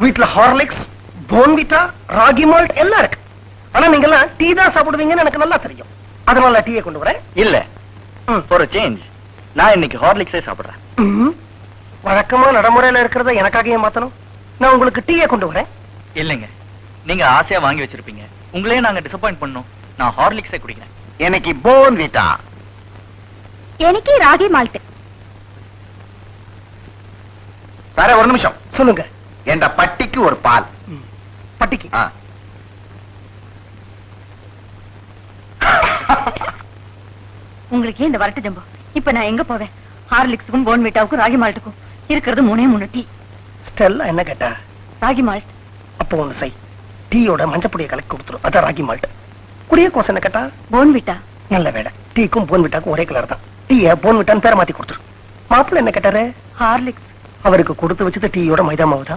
வீட்டுல Horlicks, Bournvita, ragi malt எல்லாம் இருக்கு. ஆனா நீங்க எல்லாம் டீ தான் சாப்பிடுவீங்கன்னு எனக்கு நல்லா தெரியும். அதனால டீயை கொண்டு வரேன். இல்ல, ஃபார் a சேஞ்ச் நான் இன்னைக்கு ஹார்லிக்ஸே சாப்பிடுறேன். வழக்கமா நடைமுறையில இருக்கிறத எனக்காக ஏன் மாத்தணும்? நான் உங்களுக்கு டீயை கொண்டு வரேன். இல்லைங்க, நீங்க ஆசையா வாங்கி வச்சிருப்பீங்க. உங்களையே நாங்க டிசப்பாயிண்ட் பண்ணோம். நான் ஹார்லிக்ஸே குடிக்கிறேன். எனக்கு போன்விட்டா. எனக்கு ராகி மால்ட். சாரே ஒரு நிமிஷம் சொல்லுங்க. என்ற பட்டிக்கு ஒரு பால். பட்டிக்கு உங்களுக்கு இந்த வரட்டு ஜம்போ. இப்ப நான் எங்க போவேன்? ஹார்லிக்ஸுக்கும் போன்விட்டாவுக்கும் ராகி மால்ட்டுக்கும் இருக்கிறது 3 டீ. ஸ்டெல்லா என்ன கேட்டா? ராகி மால்ட். அப்போ ஒண்ணு செய், டீயோட மஞ்சப்பொடியை கலக்கி கொடுத்துரும். அதான் ராகி மால்ட். குடிய கோசம் என்ன கேட்டா? போன்விட்டா. நல்ல வேலை, டீக்கும் போன்விட்டாக்கும் ஒரே கலர் தான். டீய போன்விட்டான்னு பேரை மாத்தி கொடுத்துரும். மாப்பிள்ள என்ன கேட்டாரு? ஹார்லிக்ஸ். அவருக்கு கொடுத்து வச்சது டீயோட மைதா மாவு தான்.